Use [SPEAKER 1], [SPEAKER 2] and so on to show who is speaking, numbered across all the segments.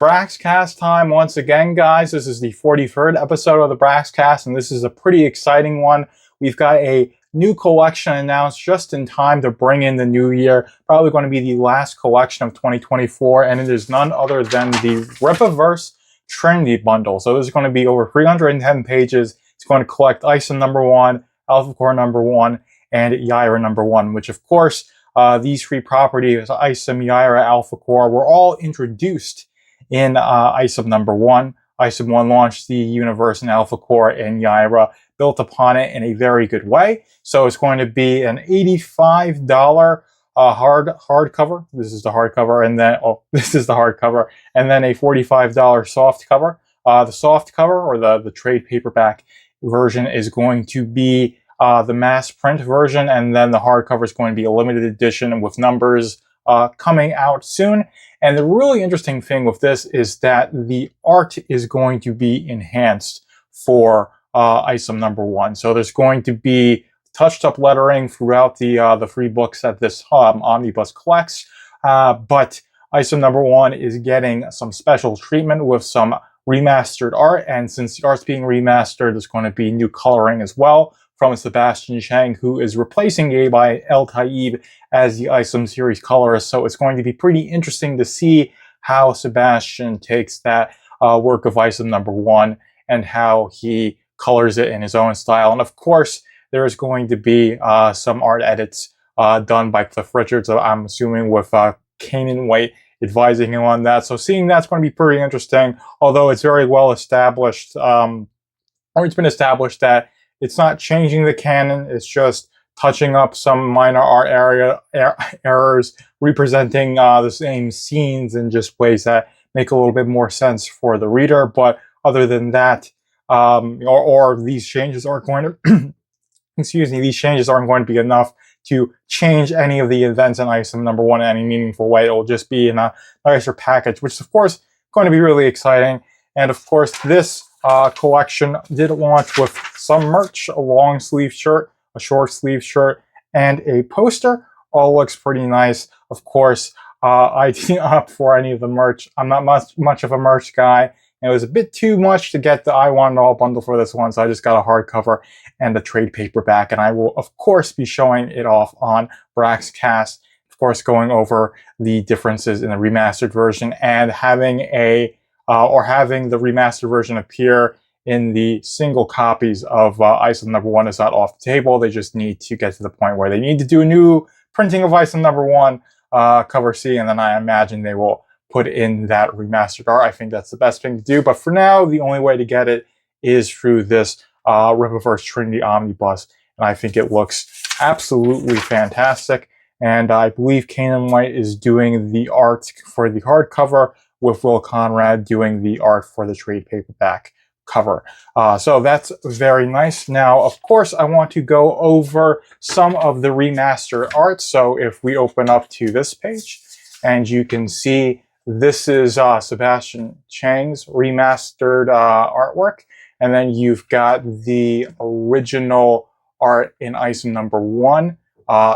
[SPEAKER 1] Braxcast time once again, guys. This is the 43rd episode of the Braxcast, and this is a pretty exciting one. We've got a new collection announced just in time to bring in the new year. Probably going to be the last collection of 2024, and it is none other than the Rippaverse Trinity bundle. So this is going to be over 310 pages. It's going to collect Isom #1, Alphacore #1, and Yaira #1, which of course, these three properties, Isom, Yaira, Alphacore, were all introduced in Isom #1. Isom 1 launched the universe, and Alphacore and Yaira built upon it in a very good way. So it's going to be an $85 hardcover. This is the hardcover, and then this is the hardcover, and then a $45 soft cover. The soft cover, or the trade paperback version, is going to be the mass print version, and then the hardcover is going to be a limited edition with numbers coming out soon. And the really interesting thing with this is that the art is going to be enhanced for Isom #1. So there's going to be touched up lettering throughout the three books that this omnibus collects. But Isom #1 is getting some special treatment with some remastered art. And since the art's being remastered, there's going to be new coloring as well from Sebastian Chang, who is replacing Gaby El Taib as the Isom series colorist. So it's going to be pretty interesting to see how Sebastian takes that work of Isom #1 and how he colors it in his own style. And of course, there's going to be some art edits done by Cliff Richards, I'm assuming, with Kanan White advising him on that. So seeing that's going to be pretty interesting, although it's very well established, or it's been established that it's not changing the canon, it's just touching up some minor art errors, representing the same scenes in just ways that make a little bit more sense for the reader. But other than that, or these changes aren't going to, these changes aren't going to be enough to change any of the events in Isom #1 in any meaningful way. It will just be in a nicer package, which is of course going to be really exciting. And of course, this collection did launch with some merch: a long sleeve shirt, a short sleeve shirt, and a poster. All looks pretty nice. Of course, I didn't opt for any of the merch. I'm not much of a merch guy. It was a bit too much to get the I Want It All bundle for this one, so I just got a hardcover and a trade paperback, and I will, of course, be showing it off on Braxcast, of course, going over the differences in the remastered version and having the remastered version appear in the single copies of Isom #1 is not off the table. They just need to get to the point where they need to do a new printing of Isom #1 cover C, and then I imagine they will put in that remastered art. I think that's the best thing to do. But for now, the only way to get it is through this Rippaverse Trinity omnibus, and I think it looks absolutely fantastic. And I believe Kanan White is doing the art for the hardcover, with Will Conrad doing the art for the trade paperback cover. So that's very nice. Now, of course, I want to go over some of the remastered art. So if we open up to this page, and you can see this is Sebastian Chang's remastered artwork. And then you've got the original art in Isom #1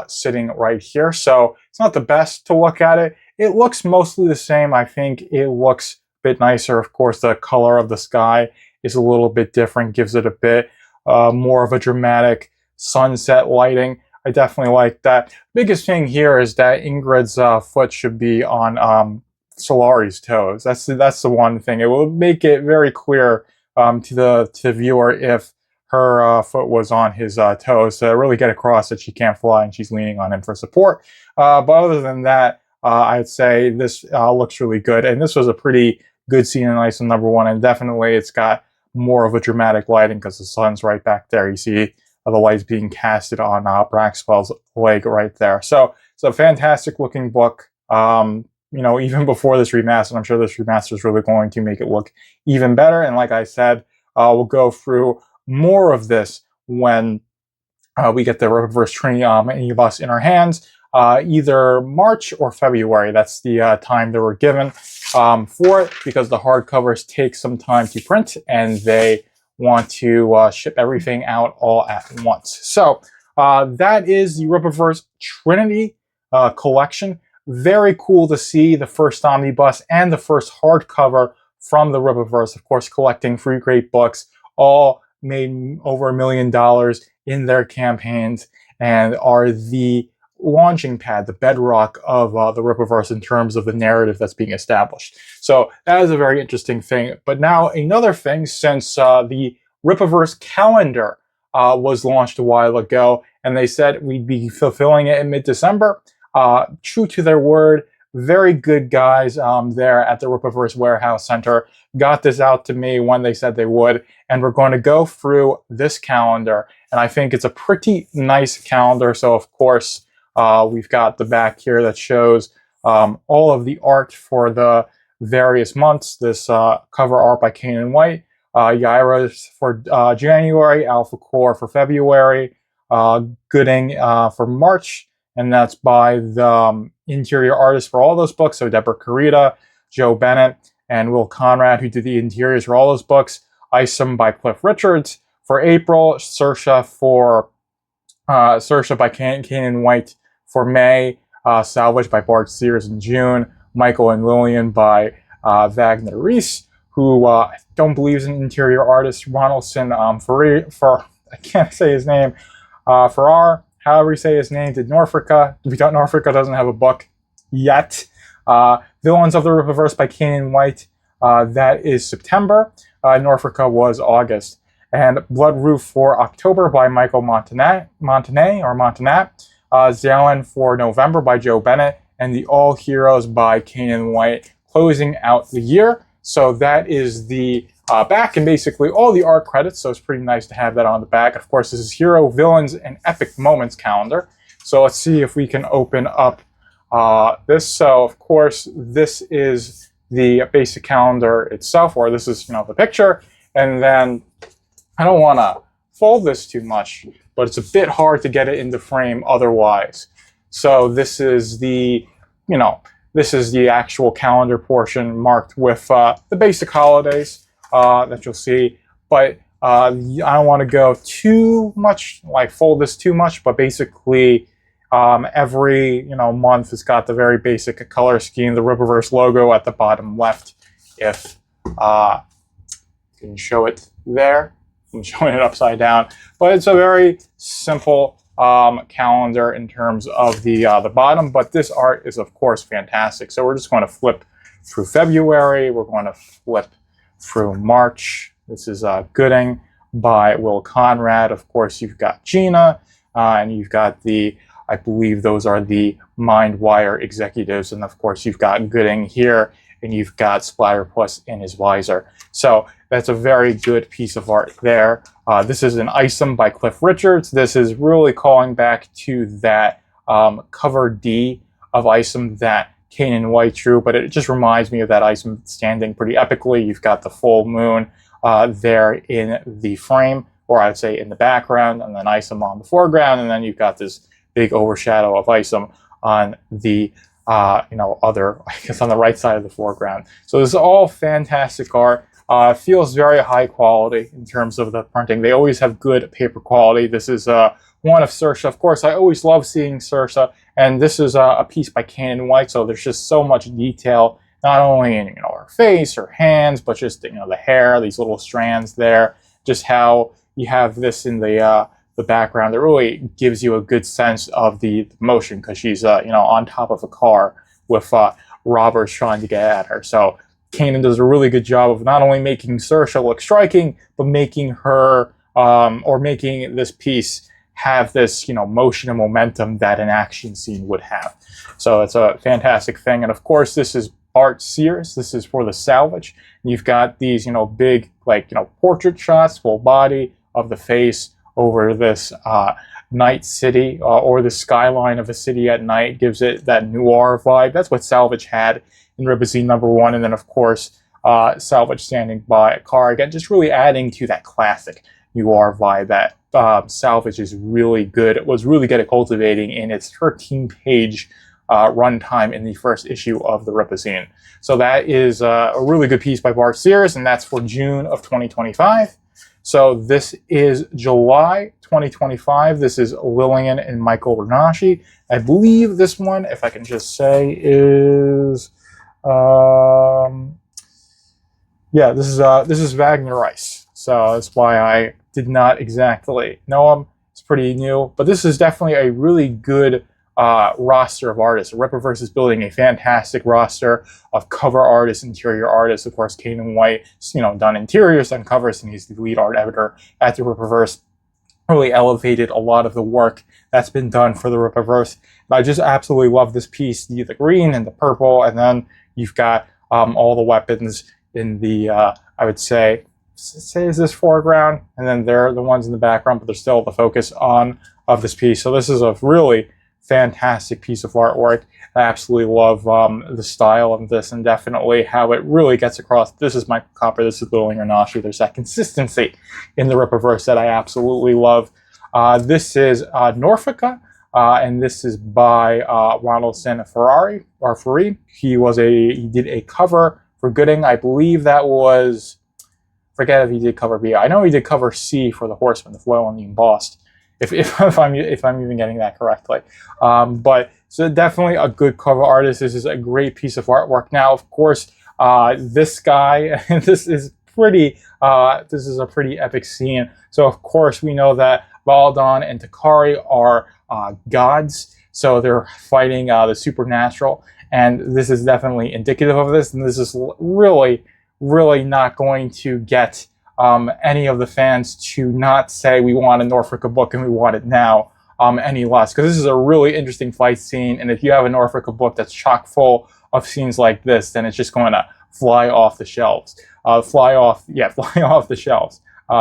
[SPEAKER 1] sitting right here. So it's not the best to look at it. It looks mostly the same. I think it looks a bit nicer. Of course, the color of the sky is a little bit different, gives it a bit more of a dramatic sunset lighting. I definitely like that. Biggest thing here is that Ingrid's foot should be on Solari's toes. That's the one thing. It will make it very clear to the viewer if her foot was on his toes, to really get across that she can't fly and she's leaning on him for support. But other than that, I'd say this looks really good. And this was a pretty good scene in Isom #1, and definitely it's got more of a dramatic lighting because the sun's right back there. You see the lights being casted on Braxwell's leg right there. So it's a fantastic looking book. Even before this remaster, I'm sure this remaster is really going to make it look even better. And like I said, we'll go through more of this when we get the Rippaverse Trinity omnibus in our hands, either March or February. That's the time that we're given for it, because the hardcovers take some time to print and they want to ship everything out all at once. So that is the Rippaverse Trinity collection. very cool to see the first omnibus and the first hardcover from the Rippaverse, of course, collecting free great books, all made over $1 million in their campaigns and are the launching pad, the bedrock of the Rippaverse in terms of the narrative that's being established. So that is a very interesting thing. But now another thing, since the Rippaverse calendar was launched a while ago, and they said we'd be fulfilling it in mid-December, true to their word, very good guys there at the Rippaverse Warehouse Center got this out to me when they said they would, and we're going to go through this calendar, and I think it's a pretty nice calendar. So of course, we've got the back here that shows all of the art for the various months. This cover art by Kane White, Yaira for January, Alphacore for February, Gooding for March, and that's by the interior artists for all those books. So Deborah Carita, Joe Bennett, and Will Conrad, who did the interiors for all those books. Isom by Cliff Richards for April, Saoirse by Kane White for May, Salvage by Bart Sears in June, Michael and Lillian by Wagner Reese, who I don't believe is an interior artist, Ronaldson for I can't say his name, Farrar, however you say his name, did Norfolka. We don't, Norfolka doesn't have a book yet. Villains of the Rippaverse by Kane White, that is September. Norfolka was August. And Blood Roof for October by Michael Montagnat, Zalen for November by Joe Bennett, and the All Heroes by Kane White, closing out the year. So that is the back and basically all the art credits, so it's pretty nice to have that on the back. Of course, this is Hero, Villains, and Epic Moments calendar. So let's see if we can open up this. So of course, this is the basic calendar itself, or this is, the picture. And then I don't want to fold this too much, but it's a bit hard to get it into frame otherwise. So this is the, this is the actual calendar portion marked with the basic holidays that you'll see. But I don't want to go too much, like fold this too much, but basically every month has got the very basic color scheme, the Rippaverse logo at the bottom left, if you can show it there. I'm showing it upside down, but it's a very simple calendar in terms of the bottom, but this art is of course fantastic. So we're just going to flip through February, we're going to flip through March. This is Gooding by Will Conrad. Of course, you've got Gina, and you've got the, I believe those are the Mindwire executives, and of course you've got Gooding here, and you've got Splatterpuss in his visor. So that's a very good piece of art there. This is an Isom by Cliff Richards. This is really calling back to that cover D of Isom that Kane White drew, but it just reminds me of that Isom standing pretty epically. You've got the full moon there in the frame, or I'd say in the background, and then Isom on the foreground, and then you've got this big overshadow of Isom on the other, I guess, on the right side of the foreground. So this is all fantastic art. Feels very high quality in terms of the printing. They always have good paper quality. This is one of Saoirse. Of course, I always love seeing Saoirse, and this is a piece by Kane White. So there's just so much detail, not only in her face, her hands, but just the hair, these little strands there. Just how you have this in the background. It really gives you a good sense of the motion, because she's on top of a car with robbers trying to get at her. So Kanan does a really good job of not only making Saoirse look striking, but making her, or making this piece have this, motion and momentum that an action scene would have. So it's a fantastic thing. And of course, this is Bart Sears. This is for the Salvage. You've got these, big, portrait shots, full body of the face over this night city, or the skyline of a city at night. Gives it that noir vibe. That's what Salvage had in Rippaverse #1, and then of course Salvage standing by a car, again just really adding to that classic noir vibe that Salvage is really good. It was really good at cultivating in its 13-page runtime in the first issue of the Rippaverse. So that is a really good piece by Bart Sears, and that's for June of 2025. So this is July 2025. This is Lillian and Michael Renashi. I believe this one, if I can just say, is yeah, this is Wagner Rice. So that's why I did not exactly know him. It's pretty new, but this is definitely a really good roster of artists. Rippaverse is building a fantastic roster of cover artists, interior artists. Of course, Kanan White, done interiors, done covers, and he's the lead art editor at the Rippaverse. Really elevated a lot of the work that's been done for the Rippaverse. I just absolutely love this piece, the green and the purple, and then you've got all the weapons in the, I would say is this foreground, and then they're the ones in the background, but they're still the focus of this piece. So this is a really fantastic piece of artwork. I absolutely love the style of this, and definitely how it really gets across. This is Michael Copper, this is Lillian Renashi. There's that consistency in the Rippaverse that I absolutely love. This is Norfolka, and this is by Ronald Santaferrari. He did a cover for Gooding. I believe that was, forget if he did cover B. I know he did cover C for the Horseman, the foil and the embossed. If I'm even getting that correctly, but so definitely a good cover artist. This is a great piece of artwork. Now, of course, this guy, this is a pretty epic scene. So of course we know that Valdon and Takari are gods, so they're fighting the supernatural, and this is definitely indicative of this. And this is really not going to get any of the fans to not say we want a Norfolka book and we want it now any less, because this is a really interesting fight scene, and if you have a Norfolka book that's chock full of scenes like this, then it's just going to fly off the shelves. Fly off the shelves,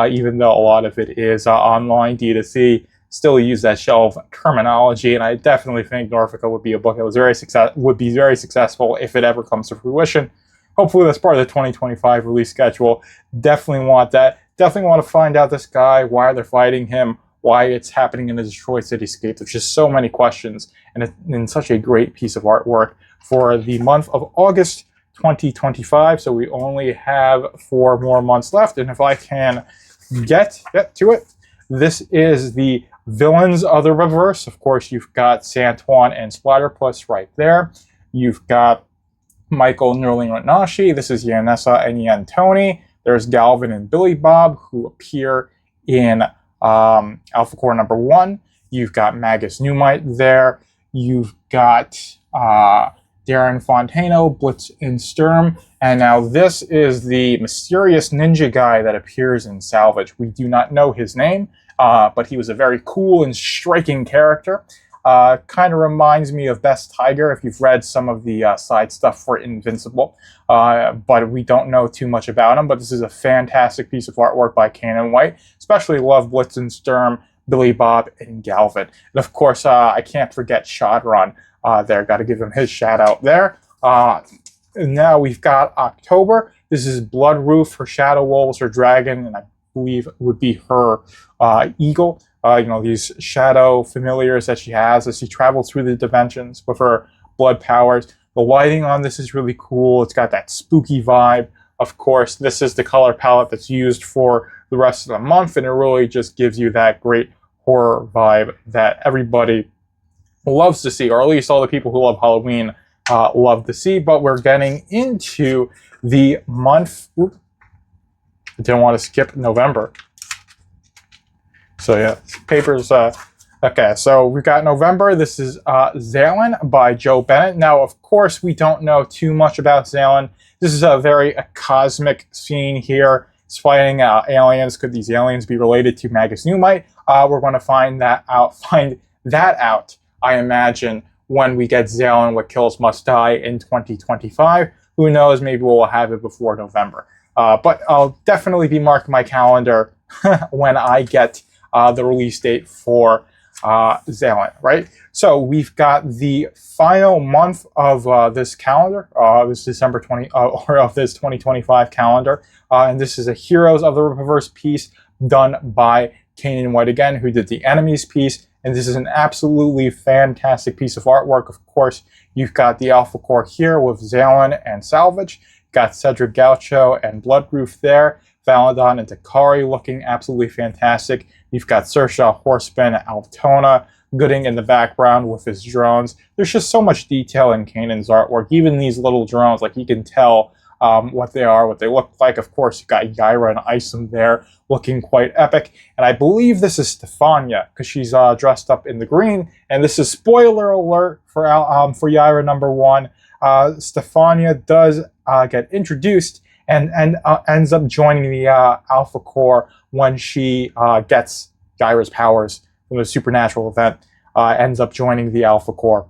[SPEAKER 1] even though a lot of it is online D2C. Still use that shelf terminology, and I definitely think Norfolka would be a book that was very successful if it ever comes to fruition. Hopefully that's part of the 2025 release schedule. Definitely want that. Definitely want to find out this guy, why they're fighting him, why it's happening in the Detroit cityscape. There's just so many questions, and it's such a great piece of artwork for the month of August 2025. So we only have 4 more months left, and if I can get to it, this is the villains of the Rippaverse. Of course, you've got Santuan and Splatterpuss right there. You've got Michael and Lillian Renashi. This is Yanessa and Yantoni. There's Galvin and Billy Bob, who appear in Alphacore #1. You've got Magus Newmite there. You've got Darren Fontano, Blitz and Sturm. And now this is the mysterious ninja guy that appears in Salvage. We do not know his name, but he was a very cool and striking character. Kind of reminds me of Best Tiger if you've read some of the side stuff for Invincible, but we don't know too much about him. But this is a fantastic piece of artwork by Kanan White. Especially love Blitz and Sturm, Billy Bob, and Galvin. And of course, I can't forget Shadron there. Got to give him his shout out there. And now we've got October. This is Bloodroof, her Shadow Wolves, her dragon, and I believe it would be her eagle. These shadow familiars that she has as she travels through the dimensions with her blood powers. The lighting on this is really cool. It's got that spooky vibe. Of course, this is the color palette that's used for the rest of the month, and it really just gives you that great horror vibe that everybody loves to see, or at least all the people who love Halloween love to see. But we're getting into the month. I didn't want to skip November. So yeah, papers. Okay, so we've got November. This is Zalen by Joe Bennett. Now, of course, we don't know too much about Zalen. This is a very cosmic scene here. It's fighting aliens. Could these aliens be related to Magus Newmite? We're going to find that out, I imagine, when we get Zalen, What Kills Must Die in 2025. Who knows? Maybe we'll have it before November. But I'll definitely be marking my calendar when I get the release date for Zalen, right? So we've got the final month of this calendar, this December 20, or of this 2025 calendar, and this is a Heroes of the Rippaverse piece done by Kanan White again, who did the Enemies piece, and this is an absolutely fantastic piece of artwork. Of course, you've got the Alphacore here with Zalen and Salvage. Got Cedric Gaucho and Bloodroof there. Valadon and Takari looking absolutely fantastic. You've got Sersha, Horseman, Altona, Gooding in the background with his drones. There's just so much detail in Kanan's artwork. Even these little drones, like you can tell what they are, what they look like. Of course, you got Yaira and Isom there looking quite epic. And I believe this is Stefania because she's dressed up in the green. And this is spoiler alert for Yaira #1. Stefania does get introduced and ends up joining the Alphacore when she gets Yaira's powers from the supernatural event. Ends up joining the Alphacore.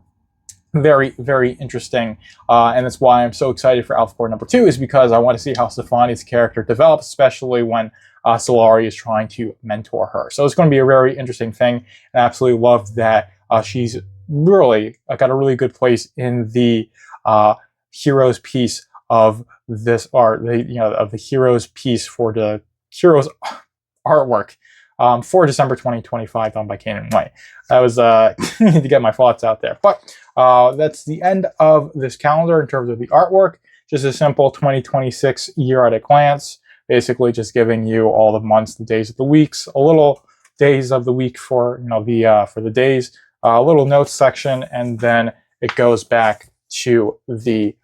[SPEAKER 1] Very, very interesting. And that's why I'm so excited for Alphacore #2, is because I want to see how Stefania's character develops, especially when Solari is trying to mentor her. So it's going to be a very interesting thing. And I absolutely love that she's really got a really good place in the heroes piece of this art, of the heroes piece for the heroes artwork for December 2025 done by Kanan White. That was to get my thoughts out there. But that's the end of this calendar in terms of the artwork. Just a simple 2026 year at a glance, basically just giving you all the months, the days of the weeks, a little days of the week for for the days, a little notes section, and then it goes back to the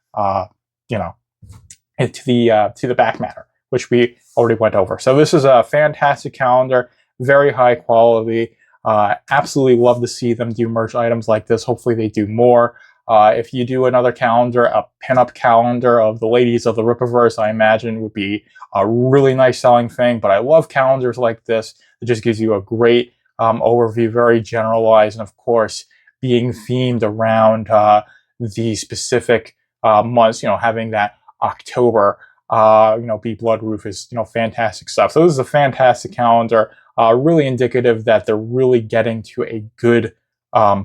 [SPEAKER 1] to the back matter, which we already went over. So this is a fantastic calendar, very high quality. Absolutely love to see them do merch items like this. Hopefully they do more. If you do another calendar, a pinup calendar of the ladies of the Rippaverse, I imagine would be a really nice selling thing. But I love calendars like this. It just gives you a great overview, very generalized, and of course being themed around the specific months. Having that October, be Blood Roof is fantastic stuff. So this is a fantastic calendar. Really indicative that they're really getting to a good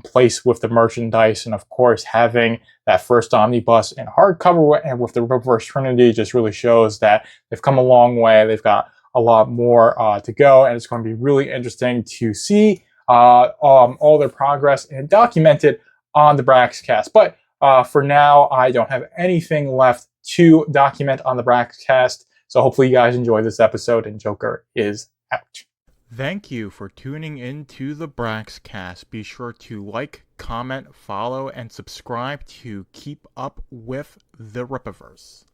[SPEAKER 1] place with the merchandise, and of course having that first omnibus in hardcover and with the Rippaverse Trinity just really shows that they've come a long way. They've got a lot more to go, and it's going to be really interesting to see all their progress and documented on the Braxcast. But for now, I don't have anything left to document on the Braxcast, so hopefully you guys enjoy this episode, and Joker is out. Thank you for tuning in to the Braxcast. Be sure to like, comment, follow, and subscribe to keep up with the Rippaverse.